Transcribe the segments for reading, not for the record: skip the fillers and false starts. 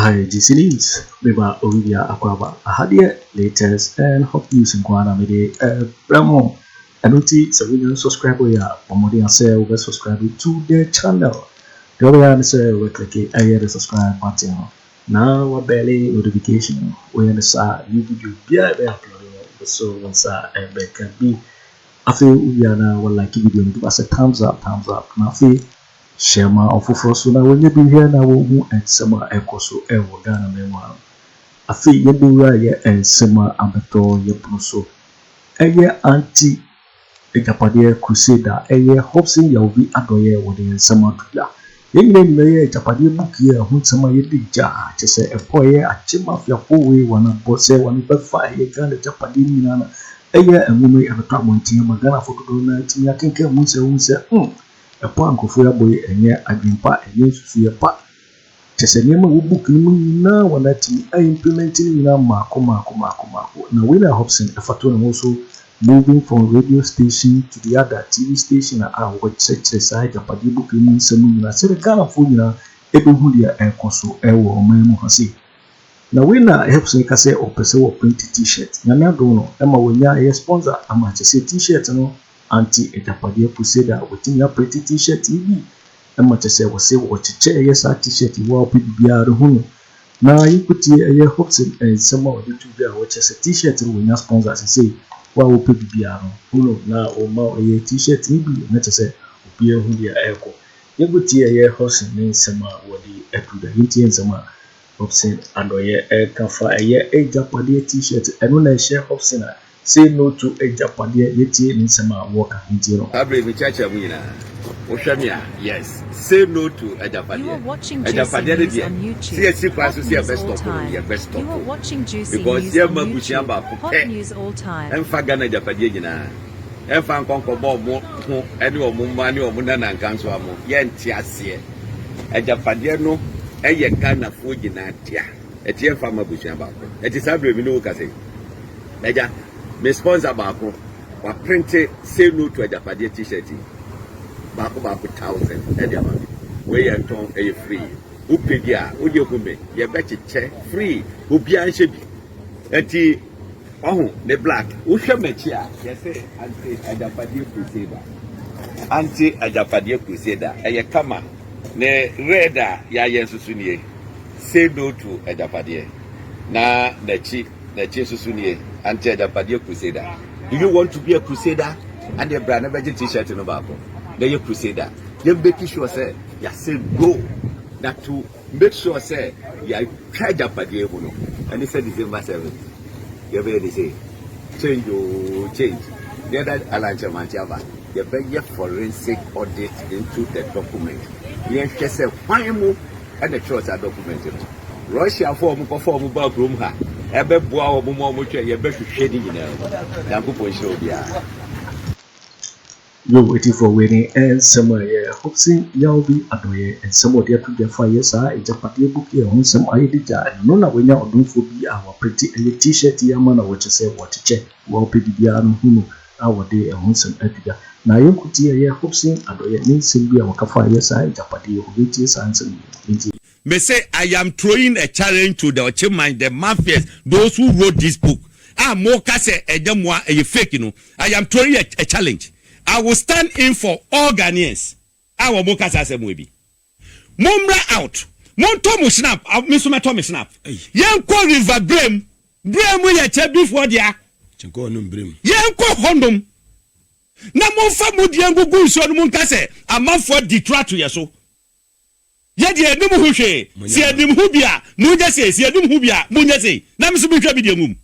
Series, Beba Bawumia Akwaba Ahadie latest and hot news in Kwana Mede Bramo. And uti so we subscribe ya Pomodi and say we subscribe to the channel. The other answer we click the subscribe button. Now we belly notification we understand new video be uploaded so once can be after we are now like video give us a thumbs up now see share my offer so now when you be here now we and summer echo so ewo Ghana meanwhile I feel you do right and summer abeto ye so Anti-AGYAPADIE Crusader Hopeson Adorye within summer to Young men Japadie book here, who summer ye big jar, to say a boy, a chim of your whole way, one of both say one per 5 year gun, the Japadie Minana, and woman and a top one team, a gun for donor, to me, I can care once a punk of boy, and yet I didn't part and used to see a part. Just a name of book now, when that I implementing now, Marco. Now, when I Hopeson, a fatuna also moving from radio station to the other TV station at our website side Agyapadi book in Sammy. I said a kind of food every Hudia and Consul Ewo or Mamuhasi. Now, when I help say or person or printed T-shirt, Yana Dono, Emma when ya sponsor, I might say T-shirt, no Anti-AGYAPADIE Crusader within your pretty T-shirt TV. I might say was say what chair yes our T-shirt you will be out of home. Now you put here a Hopeson and some of the 2 bear which is a T-shirt when your sponsors say. Wa wo pe bibia no na o ma o ye T-shirt ni bi na chese obi ehu dia eko ye guti ye Hopeson ni nsema wo di ekuda hinti nsema Hopeson Adorye kafa ye Agyapade T-shirt eno na share Hopeson say no to Agyapade ye tie ni nsema wo ka hinti no abre mi chacha mu nyina wo hwamia yes say no to Agyapade. You are watching Juicy News on YouTube. Hot news all time. Emfa Ghana Agyapade nyina. Emfa nkonko bo mo ho ene o mo ma ne o mo na nkanso amo. Ye nti ase. Agyapade no eye Ghana fo nyina tia. Eti emfa mabusia ba ko. Eti sabre mi no wo kase. Eja me sponsor ba ko. Wa print say no to Agyapade T-shirt. Baako 1,000 edi ama we yenton e free upedia odi okume ye bechiche free obi anhye bi enti ohu ne black wo hwe machi a ye say Anti-AGYAPADIE Crusader Anti-AGYAPADIE Crusader eye kama ne red a ya yensusu nie say no to Agyapade na nachi susu nie Anti-AGYAPADIE Crusader. Do you want to be a crusader and the brand never T-shirt no baako the Crusader? You make sure say you say go. That to make sure say you try Agyapade no. And they said December 7th. You better say change. The other Alancha you better forensic audit into the document. You can say why mo and the church are documented. Russia form about room ha. Ebe boa wo mo you better shady Thank you for show dia. You waiting for winning and summer Hopeson Adorye and some of their to their fires are Agyapade book here on some idea. No, now when you're doing for be our pretty T-shirt, Yamana, which I say what to check. Well, Pidiano, who our day and Hopeson Adorye. Now you could hear Hopeson Adorye needs to be our fires are Agyapade who is answering. May say I am throwing a challenge to the Okyehene, the mafias, those who wrote this book. More kase ejamwa a fake, you know. I am throwing a challenge. I will stand in for all Ghanaians. Our Mokasa Semwebi. Mumra out. Mon Tomu snap. Miss Tommy snap. Young call river brim. Brim will ya check before dia. Chinko num brim. Young call hondom. Na mon famu diango gunson munkase. A man for Detroit to yaso. Yadi a numu hushe. Si a nim hubia. Munja say. Si a num hubia. Munja say. Namisubi trabidium.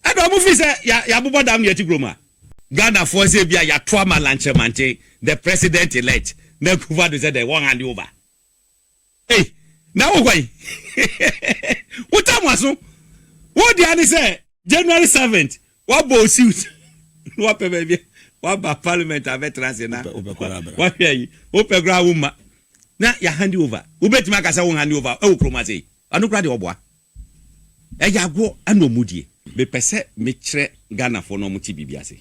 I don't move ya buba dam yeti groma. Ghana for Zebia ya trauma lanchemante, the president elect. Akufo-Addo said they won't hand over. Hey, now why? What time was so? What the other say? January 7th. What bo suit? What baby? What ba parliament have transena? What here? Open ground woman. Na ya hand over. Ubet makasa won't hand over. Oh, chromate. Anu kradi obwa. Ya go anu mudie. Me pese me chere Ghana for no muti bibiase.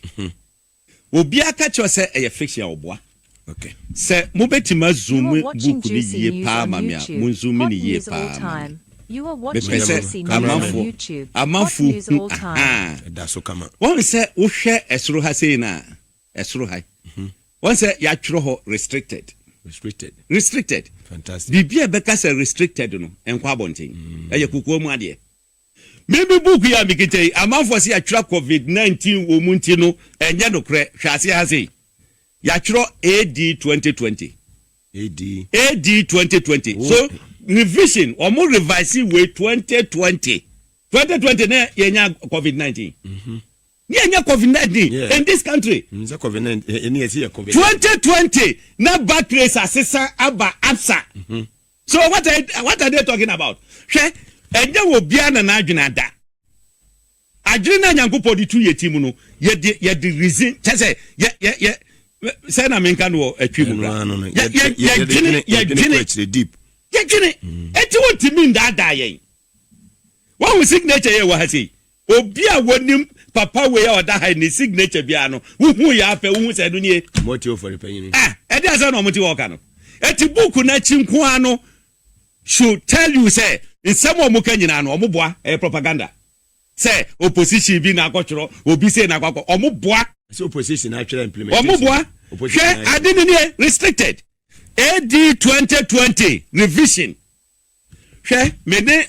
Obi aka cho se e fiction oboa. Okay. Se mobetima zoom book ni ye pa mamia mun zoom ni ye pa. You are watching juicy news on YouTube. Amanfo News all time. That's so come. One say wo hwe esro ha sei na esro ha. One say ya twro ho restricted. Restricted. Fantastic. Bibia beka say restricted no enkwa abonten. Eye kukuo mu ade. Maybe book ya mikitei amanfo say ya twra COVID-19 wo mu nti no enye no kre hwase ha sei. Ya twro AD 2020. AD 2020. Oh. So revision or more revising way 2020 na yenya COVID-19 yenya COVID-19 in this country. COVID-19 2020 na back race assessor aba absa. So what are they talking about? Hwe enye wo bia na adwena da adwena nyankopɔ di 2 year team no ye the reason say ye say na menka no atwi mu ye deep. Yekini eti wonti min da yen one with signature ye wa ha sei obi a wonim papa we ya oda ha ni signature bia no hu ya afa hu se do nie moti ofori panyin e dey say no moti work no eti book na chinko ano should tell you say in some of muka nyina no omoboa propaganda say opposition bi na akotworo obi say na akwa omoboa so opposition actually implementation omoboa opposition adini nie restricted AD 2020 revision. Hwe mede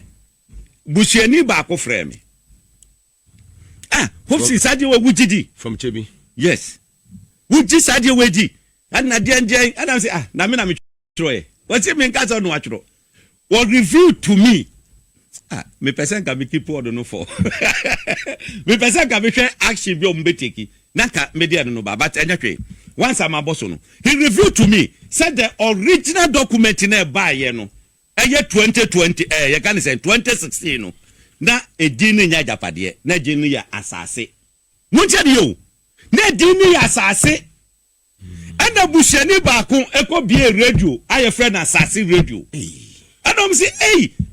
busuani ba ko frɛ me. Hopeson Adorye we wugidi from Chebi. Yes. Wugi Adorye we di. Ana de nje, Adam say na me twro e. What say me nka so no atwro. What review to me. Me person can be keep word no for. Me person can be hwe action bi o mbeteki. Naka media no ba but enye once I'm aboso no he reviewed to me said the original document na buy ye no eye 2020 ye can say 2016 no na edin nya japade na edin ya asase munche de yo na edin ya asase ana bushani ba ko ekobie radio aye friend asase radio adom say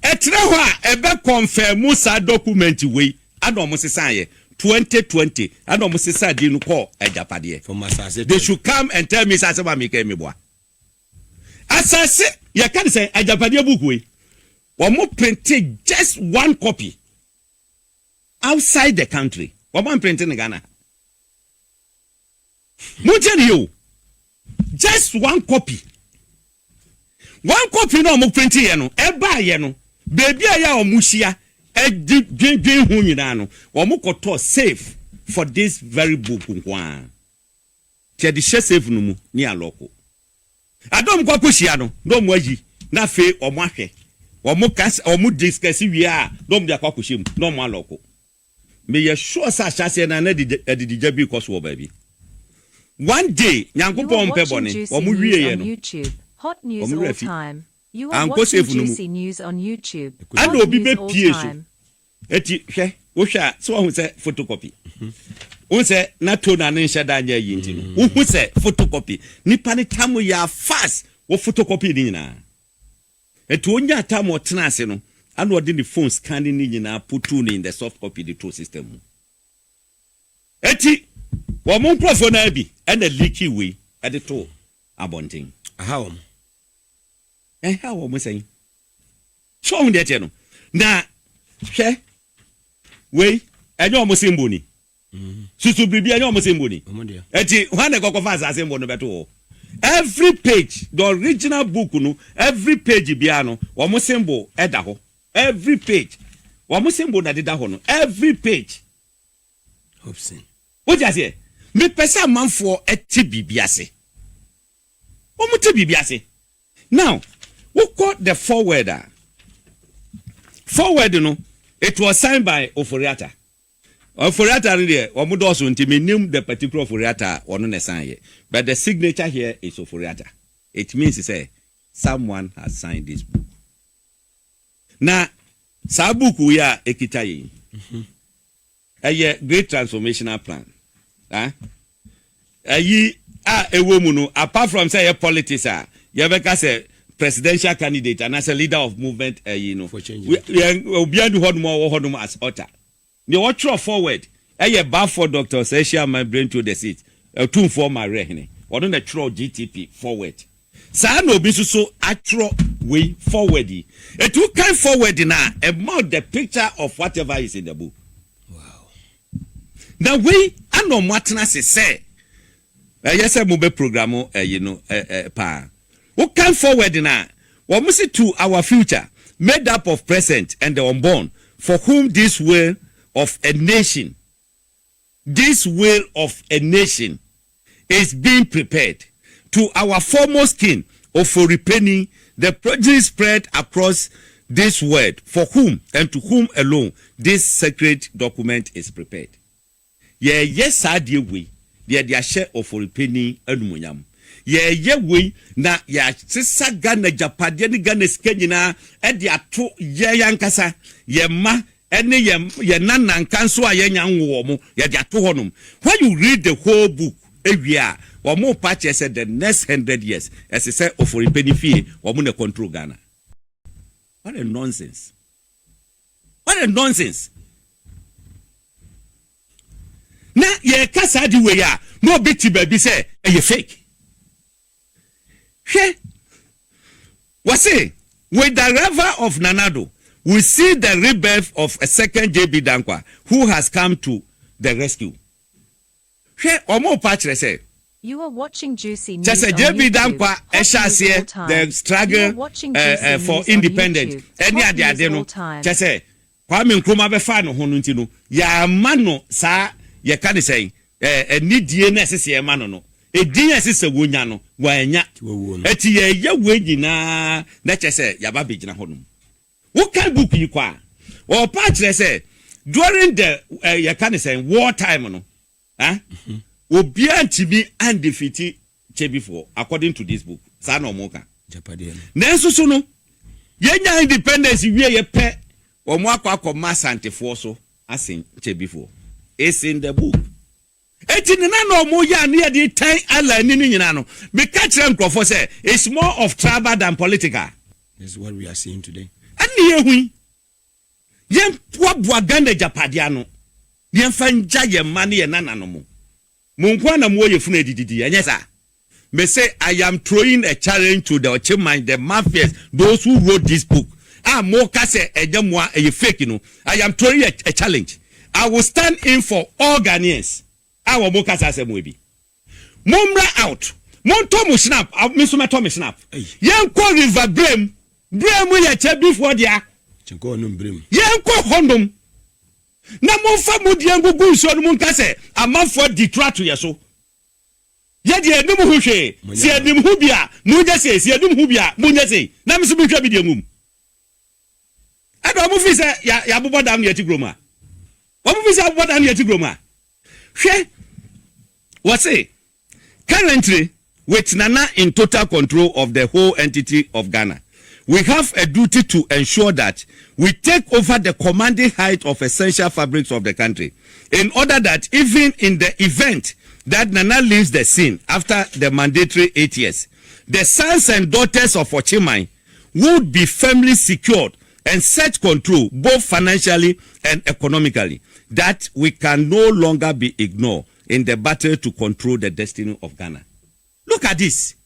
etre ho a ebe confirm sa document we adom say san 2020 and almost say di no call Agyapade from asase they should come and tell me say ma make me boa asase you can say Agyapade book we omo print just one copy outside the country omo print in Ghana mujeni yo just one copy no omo print here no e ba ye no baby aya omuhia edwin hu nyina no omokoto safe for this very book nkwa tie the share safe no mu ni aloko adom kwa koshia no do mo ayi na fe omo ahwe omo discuss wi a do mo de kwa koshim no mo aloko me ye sure sa chase na na di jabi koso baby one day nyankopon pebone omo wie ye no hot news all time. You are watching juicy news on YouTube. And obi be pie so. Eti hwe, wo hwa so hu se photocopy. Wo se na to na ne hye da nya yi nti no. Wo hu se photocopy. Nipa ne tamu ya fast wo photocopy ni nyina. Eti onya tamu otena ase no. And odi the phone scanning ni nyina put in the soft copy the to system. Eti wo mon profo na bi and the leaky way at the to abonting. How How we saying? Show me that no. Na hwe we enyo mo simboni. Susu bibi enyo mo simboni. Eti wan e kokofa asase mbo no beto. Every page, the original book no, every page bia no, wo mo symbol eda ho. Every page. Wo mo symbol na deda ho no. Every page. Hopeson. What you say? Me pesa manfo eti bibi ase. Wo mo te bibi ase. Now, who got the forwarder? Forward, no, it was signed by Ofori Atta. Ofori Atta there, omudoso nti me name the particular Ofori Atta ono ne sign here. But the signature here is Ofori Atta. It means to say someone has signed this book. Na sa book we are ekita yi. A great transformational plan. Ewo mu no apart from say politics you ever say presidential candidate and as a leader of movement for change we be do hodmo as utter the watch forward bad for Dr. Sessia my brain to the seat too for my rehne or the natural GTP forward. Sa no bi so actual way forward. It will come forward now about the picture of whatever is in the book. Wow. Now we ano matna say yes a mobile program pa. We come forward now. We must to our future made up of present and the unborn, for whom this will of a nation is being prepared. To our foremost king, Ofori, the produce spread across this world, for whom and to whom alone this sacred document is prepared. Yes, I dear we, dear share Ofori and ye we na ya sisa Ghana Japadie ni Ghana skenya e de ato ye yankasa ye ma ene ye nanan kanso a ye nyan wo mo ye de ato honum. When you read the whole book ewia wo mo patch said the next 100 years as I say Ofori penny fee wo mo na control Ghana. What a nonsense. What a nonsense. Na ye kasa di we ya no biti baby say e fake. Wasi, with the arrival of Nanado, we see the rebirth of a second JB Dankwa who has come to the rescue. You are watching Juicy News just a JB Dankwa, the struggle for independence. Any idea, no? Just say, Kwame Nkrumah befano honuntino. Ya mano sa ye can say, need DNS ye mano no. E DNS is a wunyano, wanya. Eti ye wejina, nature say, yababi jina honum. What can book you qua? Or patch say, during the you can say war time, no? Obian to be undefeated before, according to this book. Sano Moka. Japadie. Nenso sono. Yenya independence ye pe or mwakwa commerce anti-forso as in before. It's in the book. Eti no mo ya near the 10 Allah nini no. Me catch them for say it's more of tribal than political. This is what we are seeing today. Ani yehui. Yen poa Ghana Japadiano. Yen fanja ye mani ye nanano mo. Munkwa na mo ye funu edididi. Anyesa. Me say I am throwing a challenge to the Okyehene, the mafias, those who wrote this book. Mo kase ejamwa e fake no. I am throwing a challenge. I will stand in for all Ghanaians. Our mokasa se mwebi. Mumra out. Mon tomu snap. Misuma tomu snap. Yen ko river brem. Brem ye che before dia. Chenko onum brem. Yen ko hondom. Na mon fa mudi ngugu nso no munkase. Amafo detra to yeso. Ye de enim hu hwe. Si enim hu bia. Munye se. Si enim hu bia. Munye se. Na misu bi twa bi de ngum. Ado mu fi se ya bobo dam ye ti groma. Omu fi se bobo dam ye ti groma. What's it? Currently, with Nana in total control of the whole entity of Ghana, we have a duty to ensure that we take over the commanding height of essential fabrics of the country, in order that even in the event that Nana leaves the scene after the mandatory 8 years, the sons and daughters of Okyehene would be firmly secured and set control both financially and economically, that we can no longer be ignored in the battle to control the destiny of Ghana. Look at this.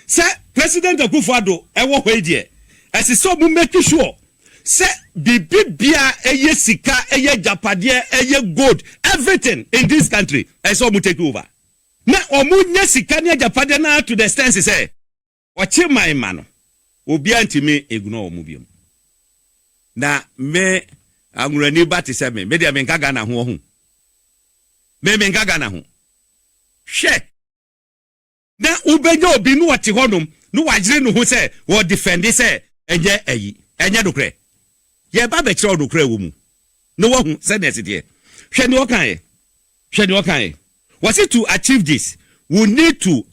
Sir, President Akufo-Addo, ewo hwedie. As so we make sure, say bibia eye sika, eye japadie, eye gold, everything in this country, as so we take over. Na omunye sika ne japadie na to the stance say, Okyehene man, obi antimi ignore omubiom. Na me angurani bati se me dia me nka Ghana ho ho. Me nka Ghana ho. Hwe. Na ubenye obi no wate honum, no wagire no ho se wo defend se enye ayi. Enye dokre. Ye ba be kire dokre wo mu. No wo hu se nese de. Hwe ni okan ye. Hwe ni okan ye. Was it to achieve this, we need to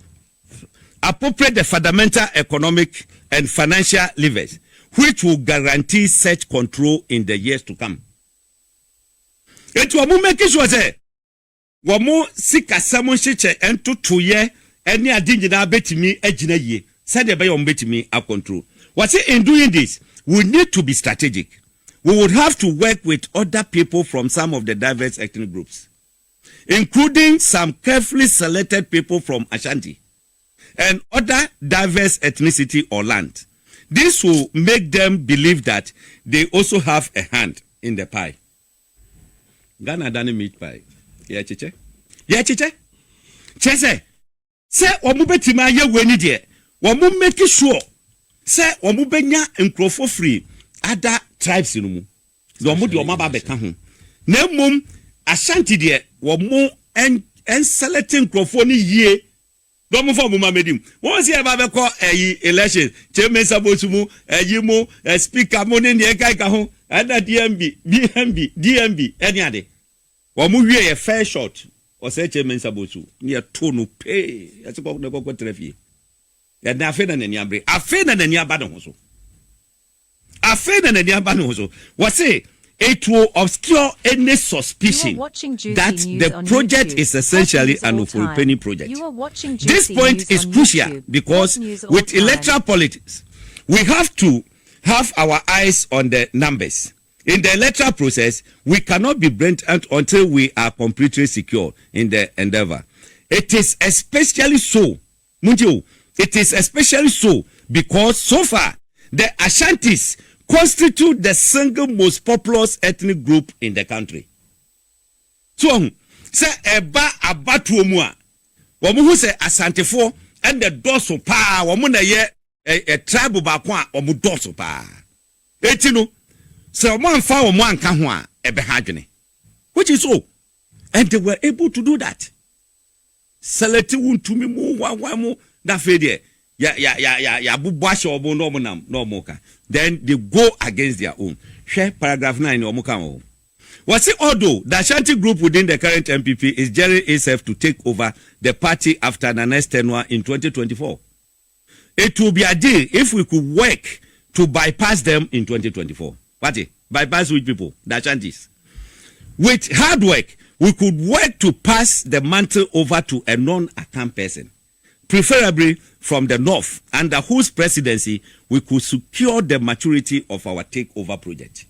appropriate the fundamental economic and financial levers which will guarantee such control in the years to come. It will make sure that Wamu sika samun shiche ento tuye eni adinjina betimi ejina ye. Said the bayon betimi a control. What's it in doing this? We need to be strategic. We would have to work with other people from some of the diverse ethnic groups. including some carefully selected people from Ashanti and other diverse ethnicity or land. This will make them believe that they also have a hand in the pie. Ghana done meat pie. Yeah, chiche. Yeah, chiche. Chese. Say, Wamubetima ye weni de. Wamu make sure. Say, Wamubenya nkrofo free other tribes in mu. Wamu di wamaba beka ho. Na mum Ashanti de wamu en selecting nkrofo ni ye. Domu for mama medim. Won see eba be call election. Chairman sabotu mu, mu, speaker mo ne ne kai ka ho. Ada DMB, any ade. Wamu wie a fair shot. Or say chairman sabotu. Ni to no pay. Ati ko na ko trefi. Ya na afe na ne abre. Afe na ne aba no so. Afe na ne aba no so. What say it will obscure any suspicion that the project is essentially an Ofurupenny project. This point is crucial because with electoral politics, we have to have our eyes on the numbers. In the electoral process, we cannot be blatant until we are completely secure in the endeavor. It is especially so, Munjo, it is especially so because so far the Ashantis constitute the single most populous ethnic group in the country. So, say eba abatu omua. Wamu hu say Asantefo and the dorsal pa wamu na ye a tribe ba kwa wamu dorsal pa. Etino say wamu anfa wamu anka ho a ebe hadwene. Which is so, and they were able to do that. Select untumi mu wa mu da fe de. Ya bubasha obo no moka. Then they go against their own. Share paragraph 9 omuka. Was it although the Ashanti group within the current NPP is gearing itself to take over the party after the next tenure in 2024? It will be a deal if we could work to bypass them in 2024. What? Bypass which people? The Ashantis. With hard work, we could work to pass the mantle over to a non-account person, preferably from the north, under whose presidency we could secure the maturity of our takeover project.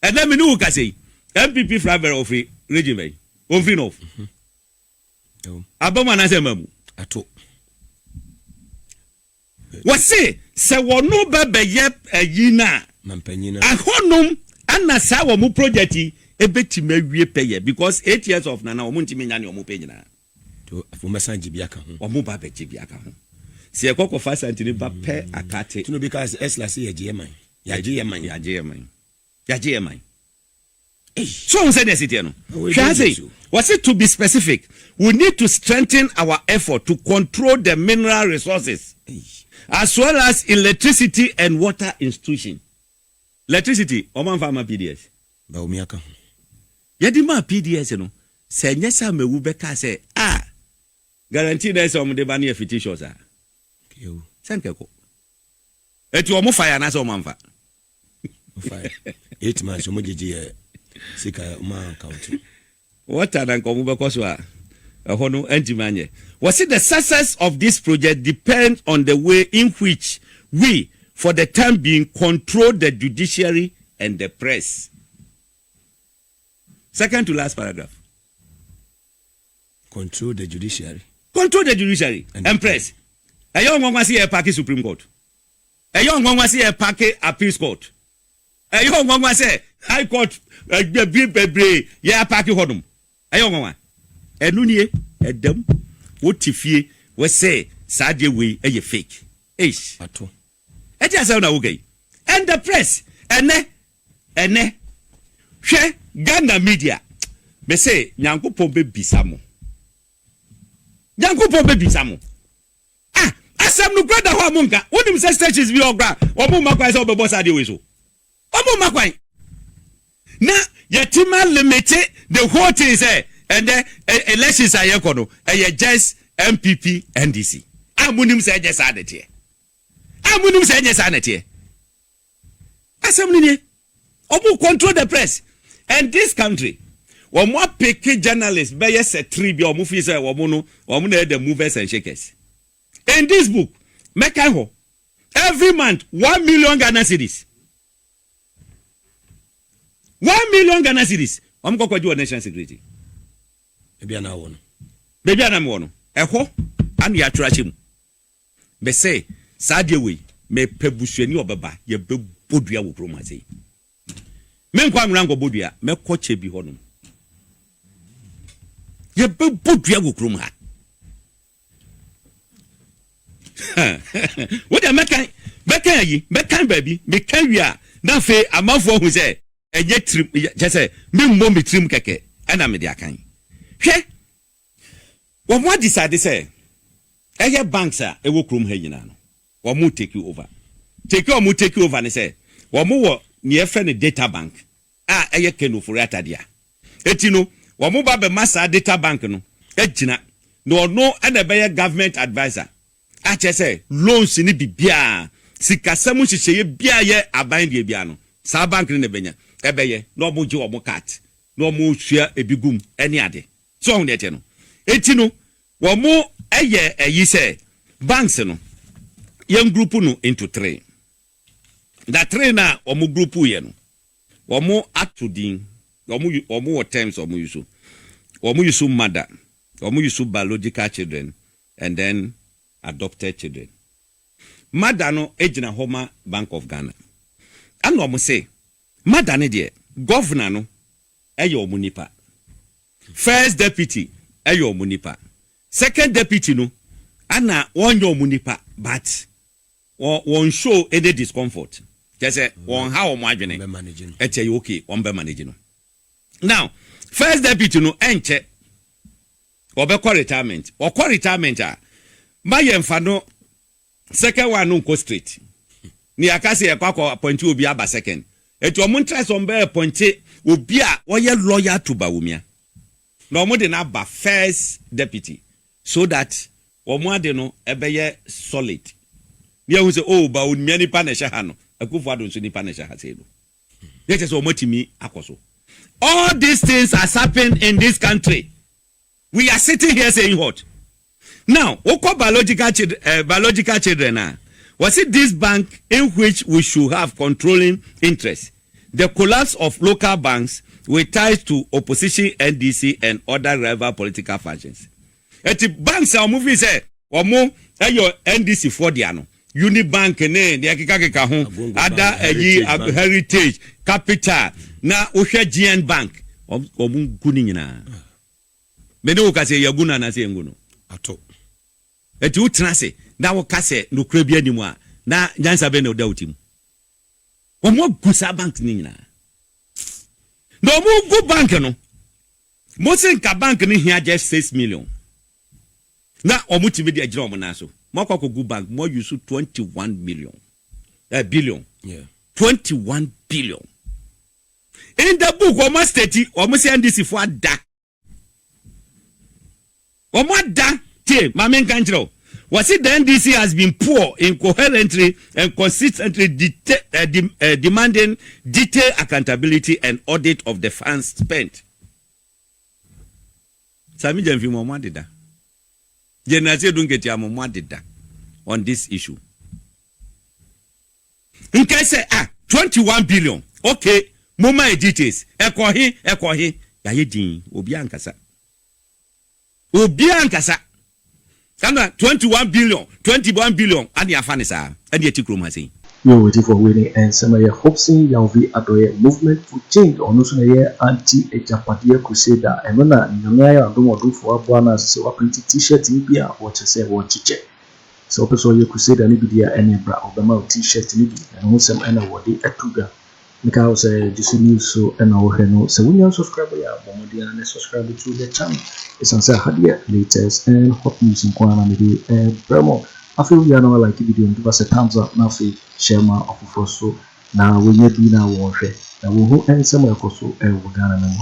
And then we know what say MPP Flavor of regime, Onfinov. Abama Nazemamu. Ato. What say? Se wono bebe yep a yina. Mampenina. A honum anna sawa mu projecti ebeti me peye because 8 years of nana omunti minyani omu penyina. Fumasa jibiaka ho omo ba be jibiaka ho se ekoko fa santini ba pe akate to no because esla say yajeman so say the city no was it to be specific, we need to strengthen our effort to control the mineral resources as well as electricity and water institution. Electricity oman farmer PDS Bawumia ka yadima PDS no se nyesa mewu beka say guarantee there some de bani fictitious ah yo sankeko etu omo fire na so manfa fire 8 months omo jeje sika ma account what are nko mo beko so a hono antimanye. Was it the success of this project depends on the way in which we for the time being control the judiciary and the press. Second to last paragraph. Control the judiciary and press. A young one was here a Paki Supreme Court. A young one was here a Paki Appeals Court. A young one was here High Court. Yeah, Paki Hodum. A young one. A Nunie, a dumb. What if ye was say, Sadia way a fake? Ace. It is okay. And the press. And share Ghana media. Be say, Nyanko Pombe Bisamo. Yanko baby samu. Asem no brother ho amunka. Wonim say stages bi ogra. Omo makwai say obebo sa de we so. Omo makwai. Na yetima limit the whole thing say and the elections are yekono. Just MPP NDC. Amunim say just adete. Amunim say just adete. Asem ni omo control the press. And this country one more pick journalists by a tribe or movies or mono or the movers and shakers. In this book, Mekaho, every month 1 million Ghana cedis. 1 million Ghana cedis. I'm going to do a national security. Baby ana wono. Baby ana me wono. Eho an ya twachim. Be say sadie we me pebusuani obeba ye be bodua wo krom ase. Me nkwa nrango bodua me koche bi hono. Ye be bodua wo krom ha. What am I mekan baby me kan wi a na fe amafo hu se enye trim je se me mmo me trim keke ana me de akan hwe wo mo decide say eye banks a e wo krom ha nyina no wo mo take over ne say wo mo wo ne efe ne data bank a eye Ken Ofori Atta dia eti no wo mo ba be masa data bank no ejina no no ana be government advisor a che say loans ni bibia sikasemu hihye bia ye aban de bia no sa bank ne benya ebeye no mo je omo cat no mo hwia ebigum ene ade so hu de no eti no wo mo eye eyi say banks no yen group no into 3 that 3 na wo mo group ye no wo mo atudin wo mo terms wo mo use mother wo mo use biological children and then adopted children. Madano ejina homa Bank of Ghana. Ano omo say, madane de governor no eyo omunipa. First deputy eyo omunipa. Second deputy no ana wonyo omunipa but won show any discomfort. Just say won how omo adwene. Eche okay, won be manage no. Now, first deputy no enche obekọ retirement. Okọ retirement a Maye mfano second one no go straight. Ni akase e kwakọ appoint obi aba second. Etu omo interest on be appoint obi a oye lawyer to Bawumia. Na omo de na ba first deputy so that omo ade no ebeye solid. Ni ehun say oh Bawumia ni pa na hye ha no. Akufo-Addo nso ni pa na hye ha say no. Yet say omo timi akoso. All these things has happened in this country. We are sitting here saying what? Now, what biological children was it this bank in which we should have controlling interest? The collapse of local banks with ties to opposition NDC and other rival political factions. At the banks are moving say, or more your NDC for the ano. Unibank ne the akika ho ada heritage capital na ohwe GN bank omun guni nyina. Me no ka say yaguna na say nguno. Ato. Eti utrase na wo kase no kura bi animu a na nyansa be na oda utim. Omo gusa bank ni nyina. No mo go bank no. Mo se nka bank ni hia just 6 million. Na omo timi de agire omo na so. Mo kwako go bank mo use 21 million. Billion. Yeah. 21 billion. In the book omo state omo se NDC for ada. Omo ada te mamen kanjiro. Was it the NDC has been poor in coherently and consistently demanding detailed accountability and audit of the funds spent? Sammy Gyamfi mo dida. Jenase don't get ya mo dida on this issue. In case 21 billion. Okay, moma details. Ekohi ya yedin obi ankasa. Obi ankasa. Kana 21 billion and ya fanisa and ya tikrom say. You're waiting for winning and some of your Hopeson Adorye movement for change on also a Anti-AGYAPADIE crusader and when Aremeyaw Anas for Anas so a printed T-shirt in beer what you say what chiche. So Hopeson your crusader ni be any bra Obama T-shirt ni and who some and what they atuga. Because just news so and our no so when you subscribe ya bomodian and subscribe to the channel. It's on say latest and hot news in Kwana maybe Bremo. I feel you know like the video and give us a thumbs up now for share my offer so now we need to now warfare that will who and some of also we're gonna know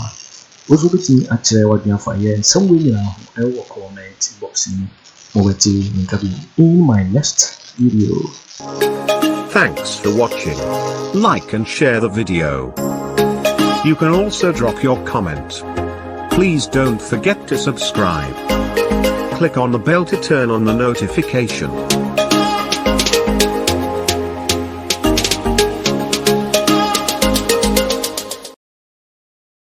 also between a chair what you fire and some way now I will comment boxing over in my next video. Thanks for watching. Like and share the video. You can also drop your comment. Please don't forget to subscribe. Click on the bell to turn on the notification.